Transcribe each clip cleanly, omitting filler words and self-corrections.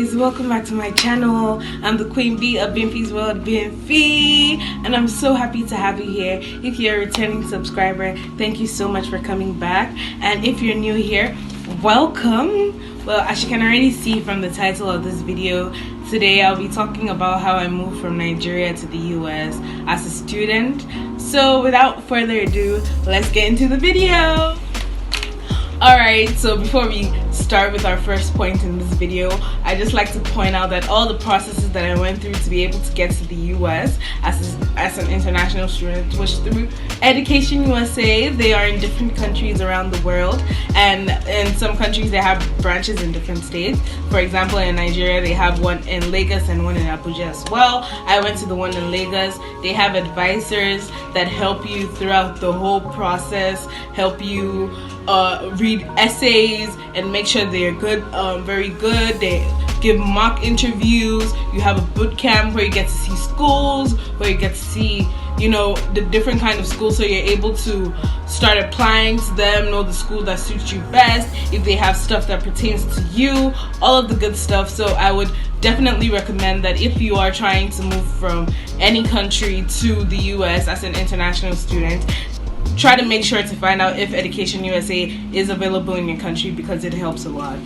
guys, welcome back to my channel. I'm the Queen Bee of Bimfi's World, Bimfi, and I'm so happy to have you here. If you're a returning subscriber, thank you so much for coming back, and if you're new here, welcome. Well, as you can already see from the title of this video, today I'll be talking about how I moved from Nigeria to the US as a student. So without further ado, let's get into the video. Alright, so before we start with our first point in this video, I just like to point out that all the processes that I went through to be able to get to the US as an international student was through EducationUSA. They are in different countries around the world, and in some countries they have branches in different states. For example, in Nigeria they have one in Lagos and one in Abuja as well. I went to the one in Lagos. They have advisors that help you throughout the whole process, help you read essays and make sure they're good, very good. They give mock interviews. You have a boot camp where you get to see schools, where you get to see, you know, the different kind of schools, so you're able to start applying to them, know the school that suits you best, if they have stuff that pertains to you, all of the good stuff. So I would definitely recommend that if you are trying to move from any country to the US as an international student, try to make sure to find out if EducationUSA is available in your country, because it helps a lot.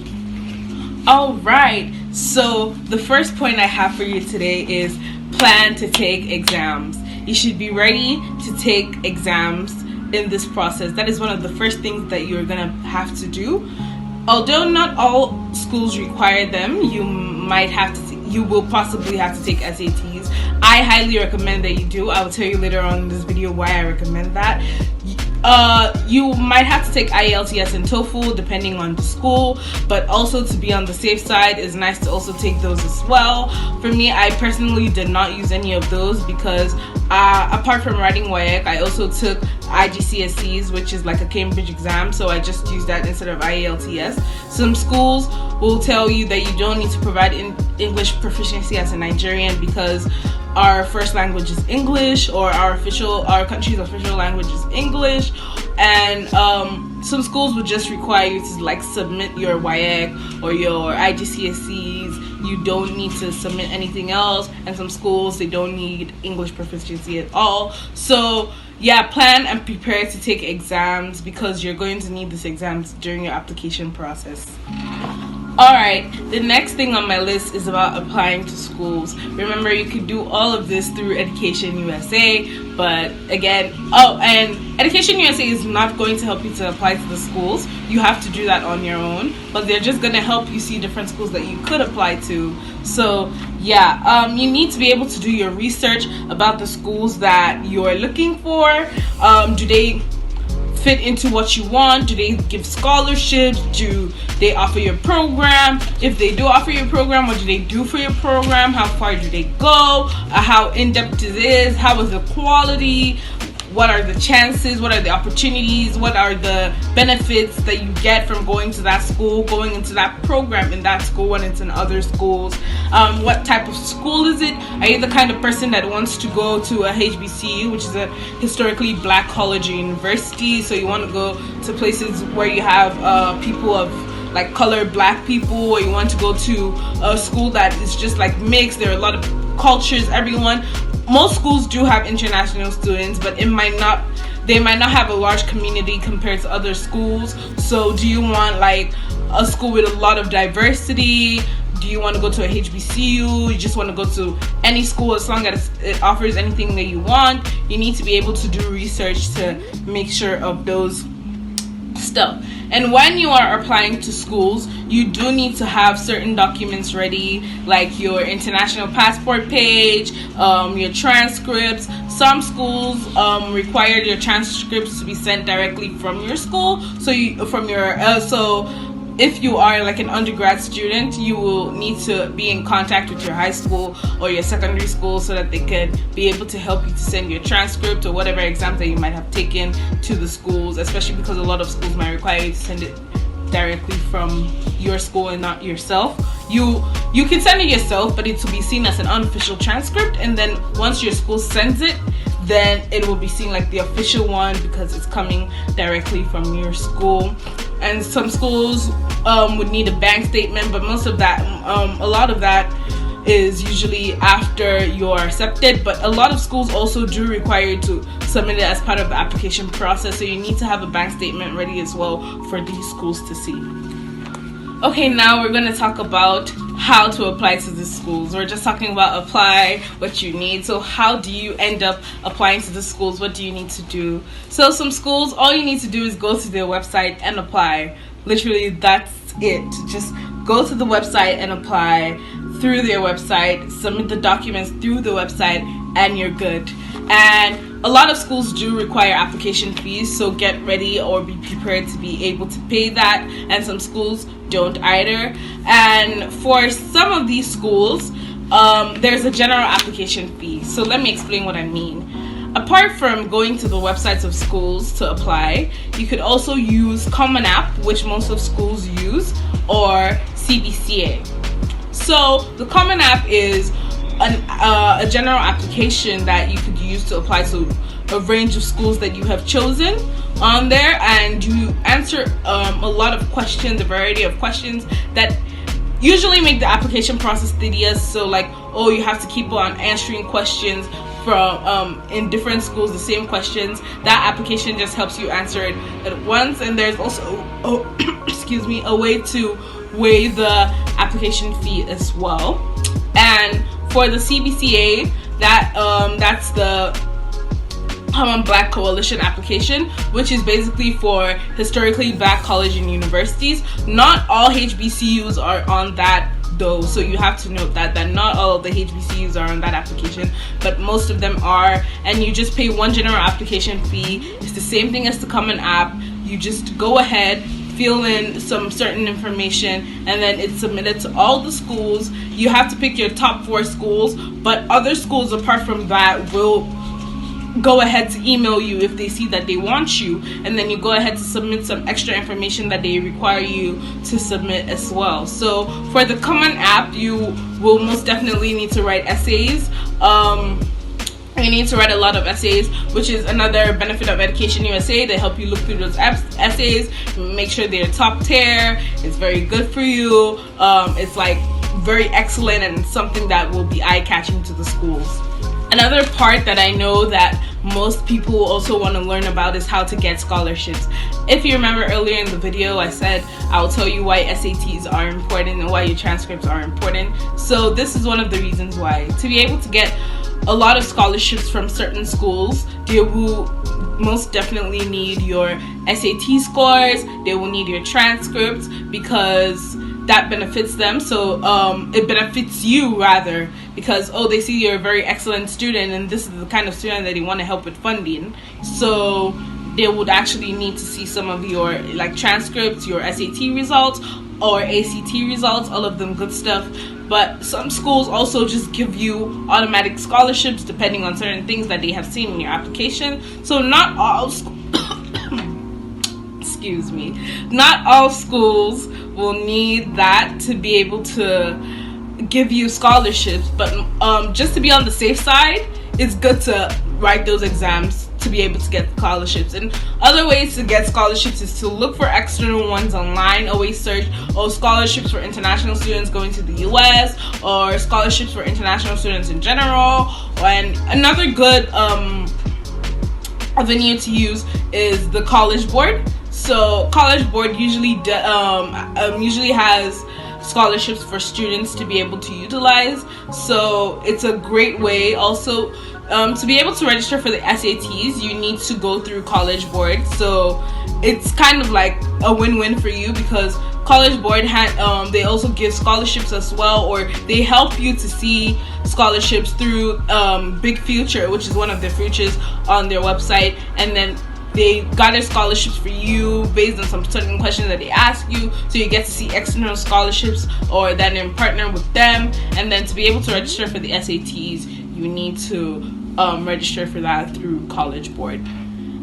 Alright, so the first point I have for you today is plan to take exams. You should be ready to take exams in this process. That is one of the first things that you're gonna have to do. Although not all schools require them, you will possibly have to take SATs. I highly recommend that you do. I will tell you later on in this video why I recommend that. You might have to take IELTS and TOEFL depending on the school, but also to be on the safe side, it's nice to also take those as well. For me, I personally did not use any of those because apart from writing WAEC, I also took IGCSEs, which is like a Cambridge exam, so I just used that instead of IELTS. Some schools will tell you that you don't need to provide English proficiency as a Nigerian because our first language is English, or our country's official language is English, and some schools would just require you to like submit your WAEC or your IGCSEs. You don't need to submit anything else, and some schools, they don't need English proficiency at all. So yeah, plan and prepare to take exams because you're going to need these exams during your application process. Alright, the next thing on my list is about applying to schools. Remember, you can do all of this through EducationUSA, but again, and EducationUSA is not going to help you to apply to the schools. You have to do that on your own, but they're just going to help you see different schools that you could apply to. So yeah, you need to be able to do your research about the schools that you're looking for. Do they fit into what you want? Do they give scholarships? Do they offer your program? If they do offer your program, what do they do for your program? How far do they go? How in-depth it is? How is the quality? What are the chances? What are the opportunities? What are the benefits that you get from going to that school, going into that program in that school when it's in other schools? What type of school is it? Are you the kind of person that wants to go to a HBCU, which is a historically black college or university? So you want to go to places where you have people of like colored black people, or you want to go to a school that is just like mixed? There are a lot of cultures, everyone. Most schools do have international students, but they might not have a large community compared to other schools. So do you want like a school with a lot of diversity? Do you want to go to a HBCU? You just want to go to any school as long as it offers anything that you want? You need to be able to do research to make sure of those stuff. And when you are applying to schools, you do need to have certain documents ready, like your international passport page, your transcripts. Some schools require your transcripts to be sent directly from your school. So if you are like an undergrad student, you will need to be in contact with your high school or your secondary school so that they could be able to help you to send your transcript or whatever exams that you might have taken to the schools, especially because a lot of schools might require you to send it directly from your school and not yourself. You can send it yourself, but it will be seen as an unofficial transcript, and then once your school sends it, then it will be seen like the official one because it's coming directly from your school. and some schools would need a bank statement, but most of that, a lot of that is usually after you're accepted. But a lot of schools also do require you to submit it as part of the application process, so you need to have a bank statement ready as well for these schools to see. Okay, now we're going to talk about how to apply to the schools. We're just talking about apply, what you need. So how do you end up applying to the schools? What do you need to do? So some schools, all you need to do is go to their website and apply. Literally, that's it. Just go to the website and apply through their website, submit the documents through the website, and you're good. And a lot of schools do require application fees, so get ready or be prepared to be able to pay that, and some schools don't either. And for some of these schools, there's a general application fee. So let me explain what I mean. Apart from going to the websites of schools to apply, you could also use Common App, which most of schools use, or CBCA. So the Common App is a general application that you could use to apply to a range of schools that you have chosen on there, and you answer a lot of questions, a variety of questions that usually make the application process tedious. So like, oh, you have to keep on answering questions from in different schools, the same questions. That application just helps you answer it at once. And there's also excuse me, a way to waive the application fee as well. And for the CBCA, that's the Common Black Coalition application, which is basically for historically black colleges and universities. Not all HBCUs are on that though, so you have to note that not all of the HBCUs are on that application, but most of them are. And you just pay one general application fee. It's the same thing as the Common App. You just go ahead, fill in some certain information, and then it's submitted to all the schools. You have to pick your top 4 schools, but other schools apart from that will go ahead to email you if they see that they want you, and then you go ahead to submit some extra information that they require you to submit as well. So for the Common App, you will most definitely need to write essays. You need to write a lot of essays, which is another benefit of EducationUSA. They help you look through those essays, make sure they're top tier. It's very good for you. It's like very excellent and something that will be eye-catching to the schools. Another part that I know that most people also want to learn about is how to get scholarships. If you remember earlier in the video, I said I'll tell you why SATs are important and why your transcripts are important. So this is one of the reasons why. To be able to get a lot of scholarships from certain schools, they will most definitely need your SAT scores, they will need your transcripts, because that benefits them. So it benefits you rather, because they see you're a very excellent student and this is the kind of student that they want to help with funding. So they would actually need to see some of your transcripts, your SAT results or ACT results, all of them good stuff. But some schools also just give you automatic scholarships depending on certain things that they have seen in your application. So not all excuse me, not all schools will need that to be able to give you scholarships, but just to be on the safe side, it's good to write those exams to be able to get scholarships. And other ways to get scholarships is to look for external ones online. Always search scholarships for international students going to the U.S. or scholarships for international students in general. And another good avenue to use is the College Board. So College Board usually has scholarships for students to be able to utilize. So it's a great way. Also, to be able to register for the SATs, you need to go through College Board. So it's kind of like a win-win for you, because College Board they also give scholarships as well, or they help you to see scholarships through Big Future, which is one of their features on their website. And then they gather scholarships for you based on some certain questions that they ask you, so you get to see external scholarships or then partner with them. And then to be able to register for the SATs, you need to register for that through College Board.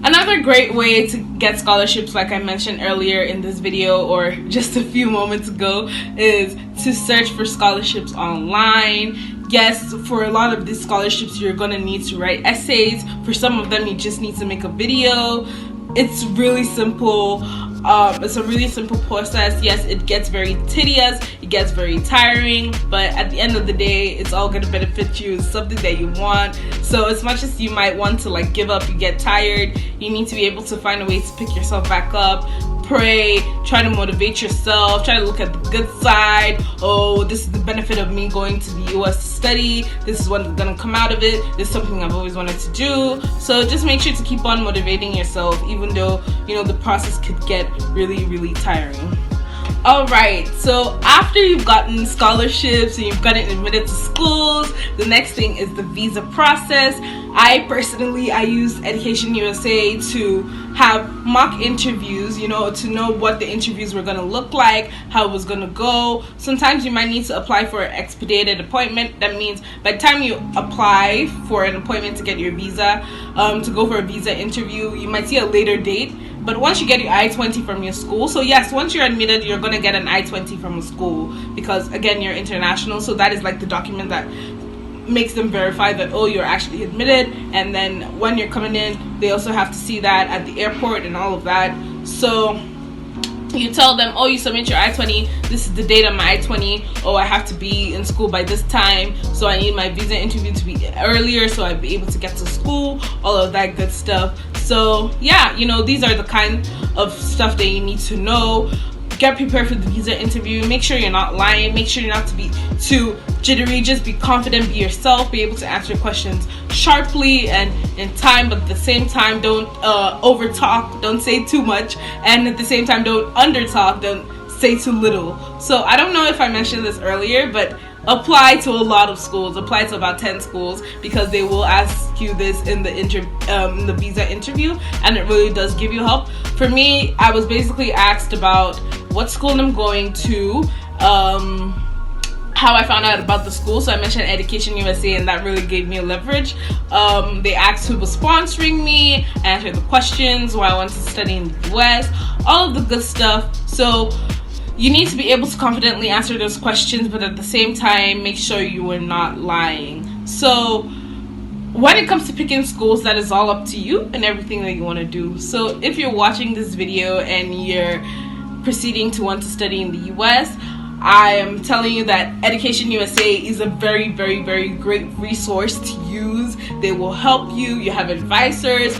Another great way to get scholarships, like I mentioned earlier in this video or just a few moments ago, is to search for scholarships online. Yes, for a lot of these scholarships, you're gonna need to write essays. For some of them, you just need to make a video. It's really simple. It's a really simple process. Yes, it gets very tedious, it gets very tiring, but at the end of the day, it's all going to benefit you. It's something that you want. So as much as you might want to like give up, you get tired, you need to be able to find a way to pick yourself back up. Pray, try to motivate yourself, try to look at the good side. Oh, this is the benefit of me going to the US to study. This is what's gonna come out of it. This is something I've always wanted to do. So just make sure to keep on motivating yourself, even though, you know, the process could get really, really tiring. Alright, so after you've gotten scholarships and you've gotten admitted to schools, the next thing is the visa process. I used EducationUSA to have mock interviews, you know, to know what the interviews were going to look like, how it was going to go. Sometimes you might need to apply for an expedited appointment. That means by the time you apply for an appointment to get your visa, to go for a visa interview, you might see a later date. But once you get your I-20 from your school, so yes, once you're admitted, you're going to get an I-20 from a school because, again, you're international. So that is like the document that makes them verify that, oh, you're actually admitted. And then when you're coming in, they also have to see that at the airport and all of that. So you tell them, oh, you submit your I-20, this is the date of my I-20, oh, I have to be in school by this time, so I need my visa interview to be earlier so I'd be able to get to school, all of that good stuff. So yeah, you know, these are the kind of stuff that you need to know. Get prepared for the visa interview. Make sure you're not lying. Make sure you're not to be too jittery. Just be confident, be yourself, be able to answer questions sharply and in time, but at the same time, don't over talk, don't say too much, and at the same time, don't under talk, don't say too little. So I don't know if I mentioned this earlier, but apply to a lot of schools. Apply to about 10 schools because they will ask you this in the visa interview, and it really does give you help. For me, I was basically asked about what school I'm going to, how I found out about the school. So I mentioned EducationUSA, and that really gave me leverage. They asked who was sponsoring me, I answered the questions, why I wanted to study in the US, all of the good stuff. So you need to be able to confidently answer those questions, but at the same time, make sure you are not lying. So when it comes to picking schools, that is all up to you and everything that you want to do. So if you're watching this video and you're proceeding to want to study in the US, I am telling you that EducationUSA is a very, very, very great resource to use. They will help you. You have advisors.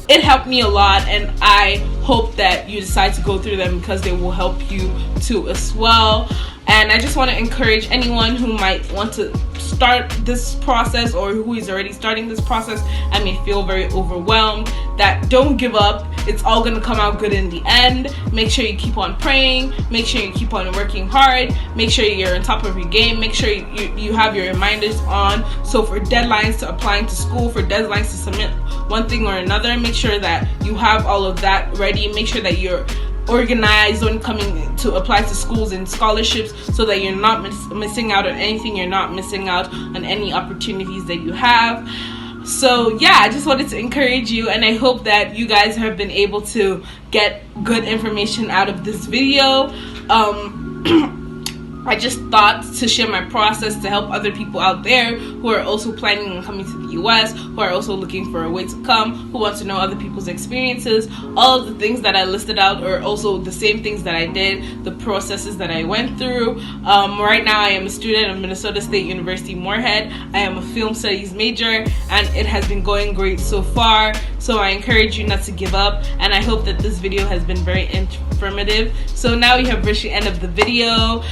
It helped me a lot, and I hope that you decide to go through them because they will help you too as well. And I just want to encourage anyone who might want to start this process or who is already starting this process and may feel very overwhelmed, that don't give up. It's all going to come out good in the end. Make sure you keep on praying. Make sure you keep on working hard. Make sure you're on top of your game. Make sure you have your reminders on. So for deadlines to applying to school, for deadlines to submit one thing or another, make sure that you have all of that ready. Make sure that you're organized when coming to apply to schools and scholarships so that you're not missing out on anything. You're not missing out on any opportunities that you have. So yeah, I just wanted to encourage you, and I hope that you guys have been able to get good information out of this video. I just thought to share my process to help other people out there who are also planning on coming to the US, who are also looking for a way to come, who want to know other people's experiences. All of the things that I listed out are also the same things that I did, the processes that I went through. Right now I am a student of Minnesota State University Moorhead. I am a film studies major, and it has been going great so far. So I encourage you not to give up, and I hope that this video has been very informative. So now we have reached the end of the video.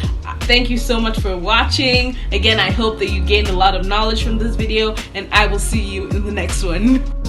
Thank you so much for watching. Again, I hope that you gained a lot of knowledge from this video, and I will see you in the next one.